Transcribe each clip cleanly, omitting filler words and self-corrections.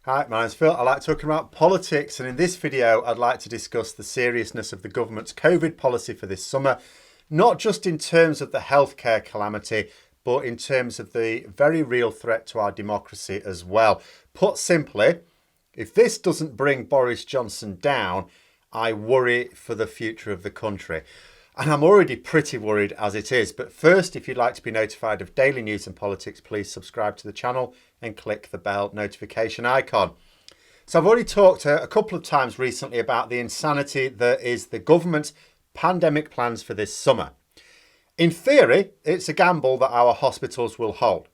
Hi, my name's Phil. I like talking about politics, and in this video I'd like to discuss the seriousness of the government's COVID policy for this summer, not just in terms of the healthcare calamity, but in terms of the very real threat to our democracy as well. Put simply, if this doesn't bring Boris Johnson down, I worry for the future of the country. And I'm already pretty worried as it is. But first, if you'd like to be notified of daily news and politics, please subscribe to the channel and click the bell notification icon. So I've already talked a couple of times recently about the insanity that is the government's pandemic plans for this summer. In theory, it's a gamble that our hospitals will hold.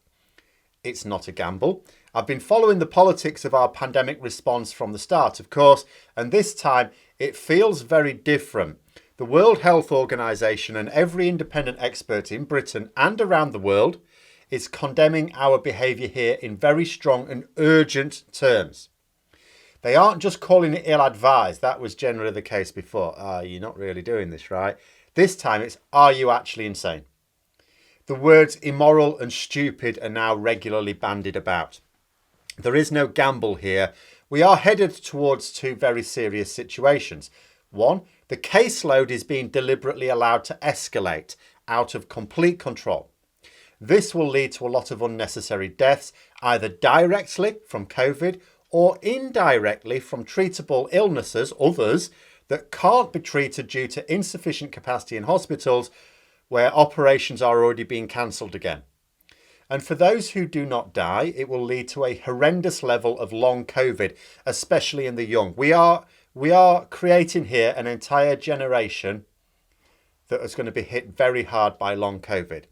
It's not a gamble. I've been following the politics of our pandemic response from the start, of course, and this time it feels very different. The World Health Organization and every independent expert in Britain and around the world is condemning our behaviour here in very strong and urgent terms. They aren't just calling it ill-advised. That was generally the case before. You're not really doing this right. This time it's, are you actually insane? The words immoral and stupid are now regularly bandied about. There is no gamble here. We are headed towards two very serious situations. One, the caseload is being deliberately allowed to escalate out of complete control. This will lead to a lot of unnecessary deaths, either directly from COVID or indirectly from treatable illnesses, others, that can't be treated due to insufficient capacity in hospitals where operations are already being cancelled again. And for those who do not die, it will lead to a horrendous level of long COVID, especially in the young. We are creating here an entire generation that is going to be hit very hard by long COVID.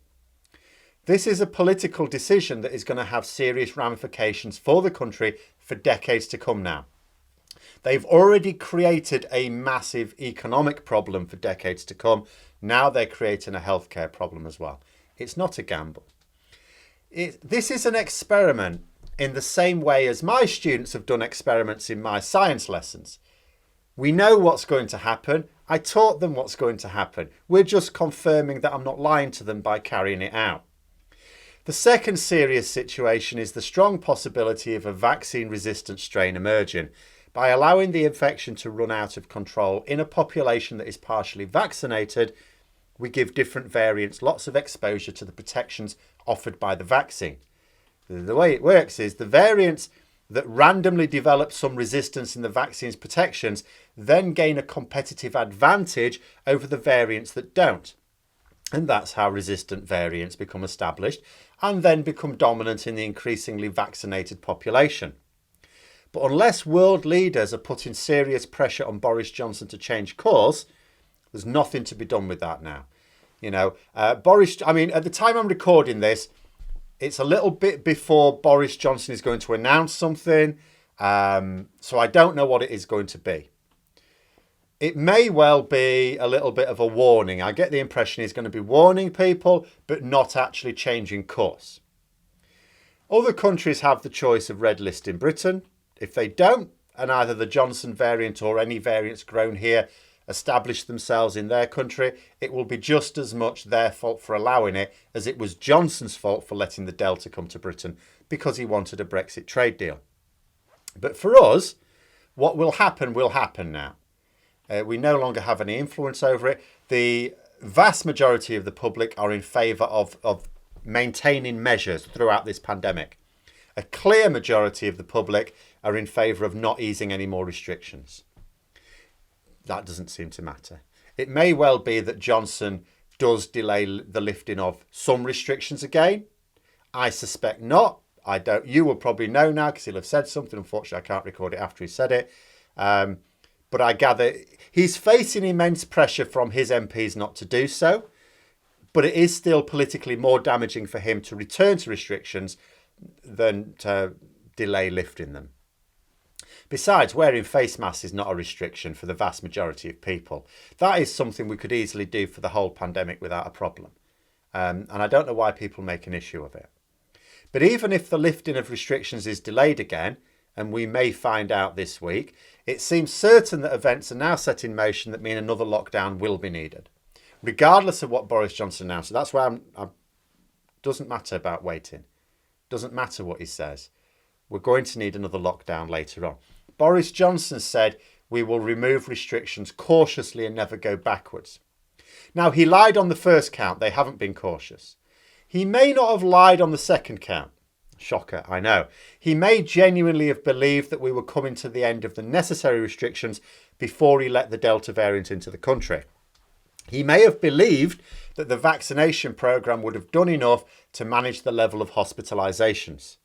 This is a political decision that is going to have serious ramifications for the country for decades to come now. They've already created a massive economic problem for decades to come. Now they're creating a healthcare problem as well. It's not a gamble. This is an experiment in the same way as my students have done experiments in my science lessons. We know what's going to happen. I taught them what's going to happen. We're just confirming that I'm not lying to them by carrying it out. The second serious situation is the strong possibility of a vaccine-resistant strain emerging. By allowing the infection to run out of control in a population that is partially vaccinated, we give different variants lots of exposure to the protections offered by the vaccine. The way it works is the variants that randomly develop some resistance in the vaccine's protections then gain a competitive advantage over the variants that don't. And that's how resistant variants become established and then become dominant in the increasingly vaccinated population. But unless world leaders are putting serious pressure on Boris Johnson to change course, there's nothing to be done with that now. At the time I'm recording this, it's a little bit before Boris Johnson is going to announce something. So I don't know what it is going to be. It may well be a little bit of a warning. I get the impression he's going to be warning people, but not actually changing course. Other countries have the choice of red listing Britain. If they don't, and either the Johnson variant or any variants grown here establish themselves in their country, it will be just as much their fault for allowing it as it was Johnson's fault for letting the Delta come to Britain because he wanted a Brexit trade deal. But for us, what will happen now. We no longer have any influence over it. The vast majority of the public are in favour of maintaining measures throughout this pandemic. A clear majority of the public are in favour of not easing any more restrictions. That doesn't seem to matter. It may well be that Johnson does delay the lifting of some restrictions again. I suspect not. I don't. You will probably know now because he'll have said something. Unfortunately, I can't record it after he said it. But I gather he's facing immense pressure from his MPs not to do so. But it is still politically more damaging for him to return to restrictions than to delay lifting them. Besides, wearing face masks is not a restriction for the vast majority of people. That is something we could easily do for the whole pandemic without a problem. And I don't know why people make an issue of it. But even if the lifting of restrictions is delayed again, and we may find out this week, it seems certain that events are now set in motion that mean another lockdown will be needed, regardless of what Boris Johnson announced. That's why doesn't matter about waiting. Doesn't matter what he says. we're going to need another lockdown later on. Boris Johnson said we will remove restrictions cautiously and never go backwards. Now, he lied on the first count. They haven't been cautious. He may not have lied on the second count. Shocker, I know. He may genuinely have believed that we were coming to the end of the necessary restrictions before he let the Delta variant into the country. He may have believed that the vaccination programme would have done enough to manage the level of hospitalisations.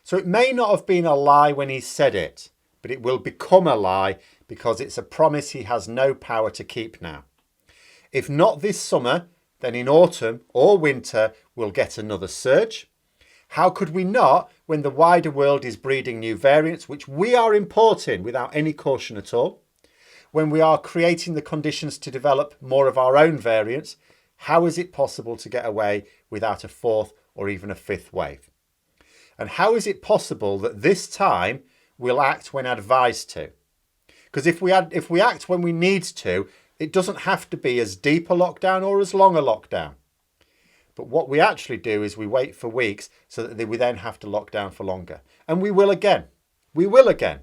So it may not have been a lie when he said it, but it will become a lie because it's a promise he has no power to keep now. If not this summer, then in autumn or winter we'll get another surge. How could we not when the wider world is breeding new variants, which we are importing without any caution at all? When we are creating the conditions to develop more of our own variants, how is it possible to get away without a fourth or even a fifth wave? And how is it possible that this time we'll act when advised to? Because if we act when we need to, it doesn't have to be as deep a lockdown or as long a lockdown. But what we actually do is we wait for weeks so that we then have to lock down for longer. And we will again. We will again.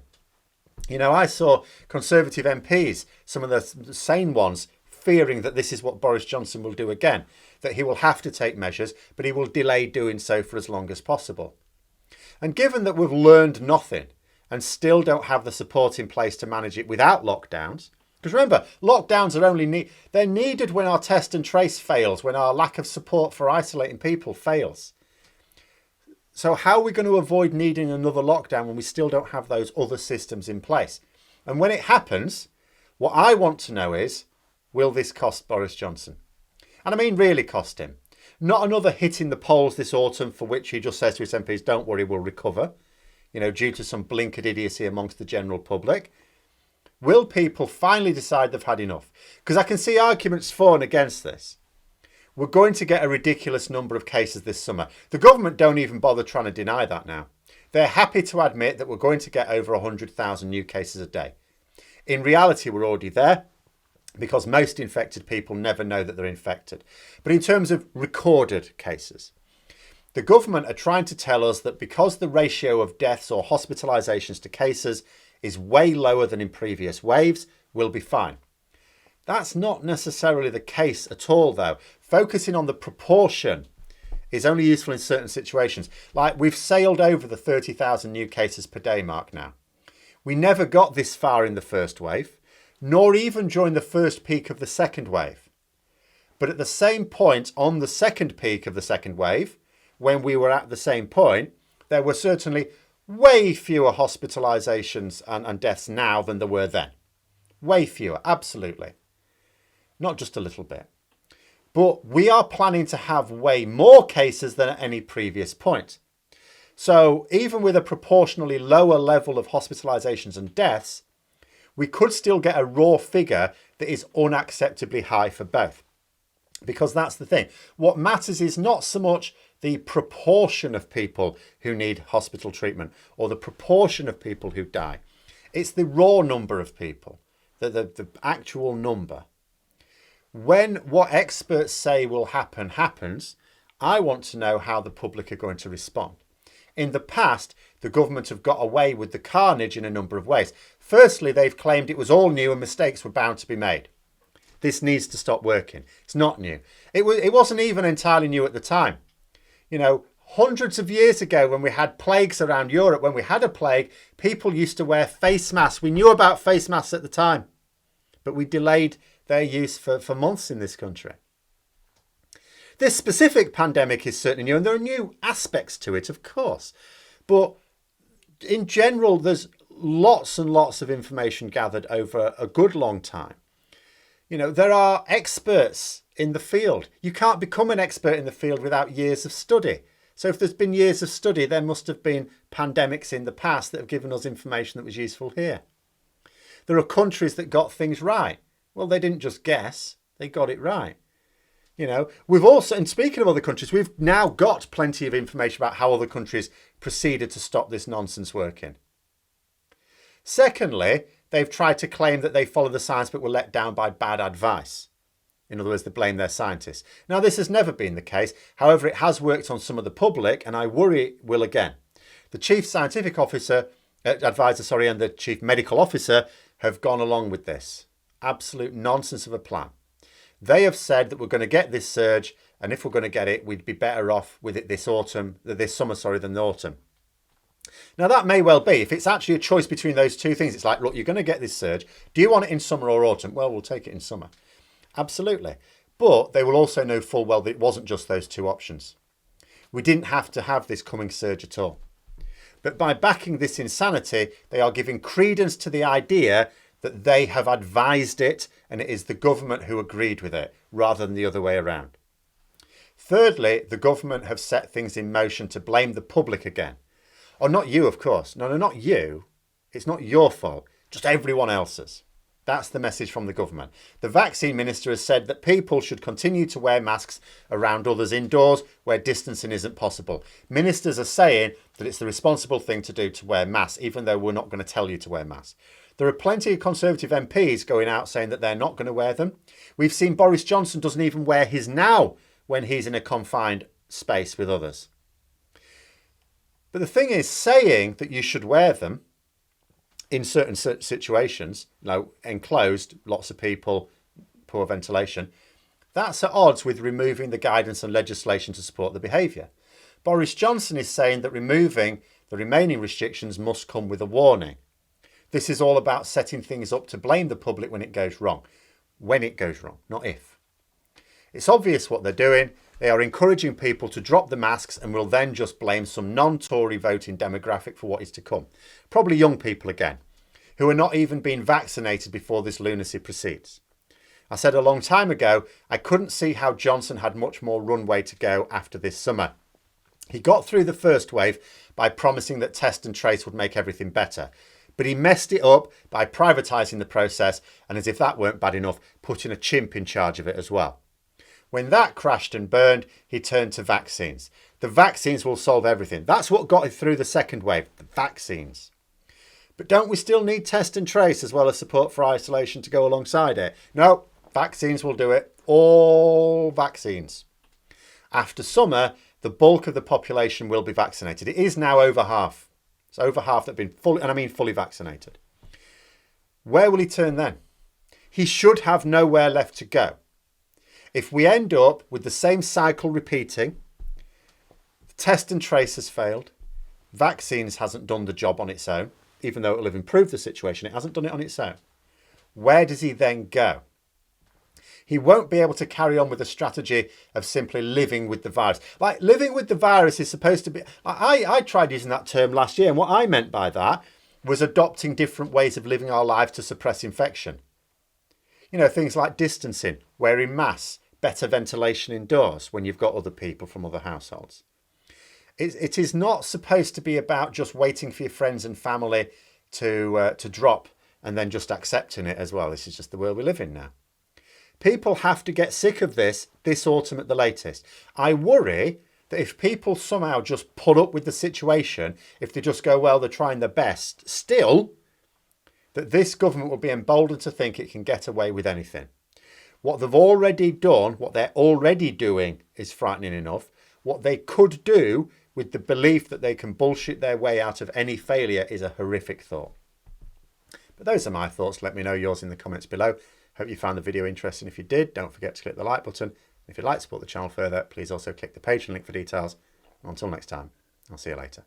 You know, I saw Conservative MPs, some of the sane ones, fearing that this is what Boris Johnson will do again, that he will have to take measures, but he will delay doing so for as long as possible. And given that we've learned nothing and still don't have the support in place to manage it without lockdowns, because remember, lockdowns are they're needed when our test and trace fails, when our lack of support for isolating people fails. So how are we going to avoid needing another lockdown when we still don't have those other systems in place? And when it happens, what I want to know is, will this cost Boris Johnson? And I mean really cost him. Not another hit in the polls this autumn for which he just says to his MPs, don't worry, we'll recover, due to some blinkered idiocy amongst the general public. Will people finally decide they've had enough? Because I can see arguments for and against this. We're going to get a ridiculous number of cases this summer. The government don't even bother trying to deny that now. They're happy to admit that we're going to get over 100,000 new cases a day. In reality, we're already there because most infected people never know that they're infected. But in terms of recorded cases, the government are trying to tell us that because the ratio of deaths or hospitalisations to cases is way lower than in previous waves, we'll be fine. That's not necessarily the case at all, though. Focusing on the proportion is only useful in certain situations. Like we've sailed over the 30,000 new cases per day mark now. We never got this far in the first wave, nor even during the first peak of the second wave. But at the same point on the second peak of the second wave, when we were at the same point, there were certainly way fewer hospitalisations and deaths now than there were then. Way fewer, absolutely. Not just a little bit. But we are planning to have way more cases than at any previous point. So even with a proportionally lower level of hospitalisations and deaths, we could still get a raw figure that is unacceptably high for both. Because that's the thing. What matters is not so much the proportion of people who need hospital treatment or the proportion of people who die. It's the raw number of people, the actual number. When what experts say will happen happens, I want to know how the public are going to respond. In the past, the government have got away with the carnage in a number of ways. Firstly, they've claimed it was all new and mistakes were bound to be made. This needs to stop working. It's not new. It wasn't even entirely new at the time. Hundreds of years ago when we had plagues around Europe, when we had a plague, people used to wear face masks. We knew about face masks at the time, but we delayed their use for months in this country. This specific pandemic is certainly new, and there are new aspects to it, of course. But in general, there's lots and lots of information gathered over a good long time. There are experts in the field. You can't become an expert in the field without years of study. So if there's been years of study, there must have been pandemics in the past that have given us information that was useful here. There are countries that got things right. Well, they didn't just guess, they got it right. We've also, and speaking of other countries, we've now got plenty of information about how other countries proceeded to stop this nonsense working. Secondly, they've tried to claim that they follow the science but were let down by bad advice. In other words, they blame their scientists. Now, this has never been the case. However, it has worked on some of the public, and I worry it will again. The chief scientific advisor, and the chief medical officer have gone along with this. Absolute nonsense of a plan. They have said that we're going to get this surge, and if we're going to get it, we'd be better off with it this summer, than the autumn. Now, that may well be. If it's actually a choice between those two things, it's like, look, you're going to get this surge. Do you want it in summer or autumn? Well, we'll take it in summer. Absolutely. But they will also know full well that it wasn't just those two options. We didn't have to have this coming surge at all. But by backing this insanity, they are giving credence to the idea that they have advised it and it is the government who agreed with it, rather than the other way around. Thirdly, the government have set things in motion to blame the public again. Oh, not you, of course. No, not you. It's not your fault. Just everyone else's. That's the message from the government. The vaccine minister has said that people should continue to wear masks around others indoors where distancing isn't possible. Ministers are saying that it's the responsible thing to do to wear masks, even though we're not going to tell you to wear masks. There are plenty of Conservative MPs going out saying that they're not going to wear them. We've seen Boris Johnson doesn't even wear his now when he's in a confined space with others. But the thing is, saying that you should wear them in certain situations, enclosed, lots of people, poor ventilation, that's at odds with removing the guidance and legislation to support the behaviour. Boris Johnson is saying that removing the remaining restrictions must come with a warning. This is all about setting things up to blame the public when it goes wrong. When it goes wrong, not if. It's obvious what they're doing. They are encouraging people to drop the masks and will then just blame some non-Tory voting demographic for what is to come. Probably young people again, who are not even being vaccinated before this lunacy proceeds. I said a long time ago, I couldn't see how Johnson had much more runway to go after this summer. He got through the first wave by promising that test and trace would make everything better. But he messed it up by privatising the process and, as if that weren't bad enough, putting a chimp in charge of it as well. When that crashed and burned, he turned to vaccines. The vaccines will solve everything. That's what got it through the second wave, the vaccines. But don't we still need test and trace as well as support for isolation to go alongside it? No, vaccines will do it. All vaccines. After summer, the bulk of the population will be vaccinated. It is now over half. It's over half that have been fully vaccinated. Where will he turn then? He should have nowhere left to go. If we end up with the same cycle repeating, test and trace has failed, vaccines hasn't done the job on its own, even though it will have improved the situation, it hasn't done it on its own. Where does he then go? He won't be able to carry on with the strategy of simply living with the virus. Like, living with the virus is supposed to be... I tried using that term last year, and what I meant by that was adopting different ways of living our lives to suppress infection. You know, things like distancing, wearing masks, better ventilation indoors when you've got other people from other households. It is not supposed to be about just waiting for your friends and family to drop and then just accepting it as well. This is just the world we live in now. People have to get sick of this autumn at the latest. I worry that if people somehow just put up with the situation, if they just go, well, they're trying their best, still, that this government will be emboldened to think it can get away with anything. What they've already done, what they're already doing is frightening enough. What they could do with the belief that they can bullshit their way out of any failure is a horrific thought. But those are my thoughts. Let me know yours in the comments below. Hope you found the video interesting. If you did, don't forget to click the like button. If you'd like to support the channel further, please also click the Patreon link for details. Until next time, I'll see you later.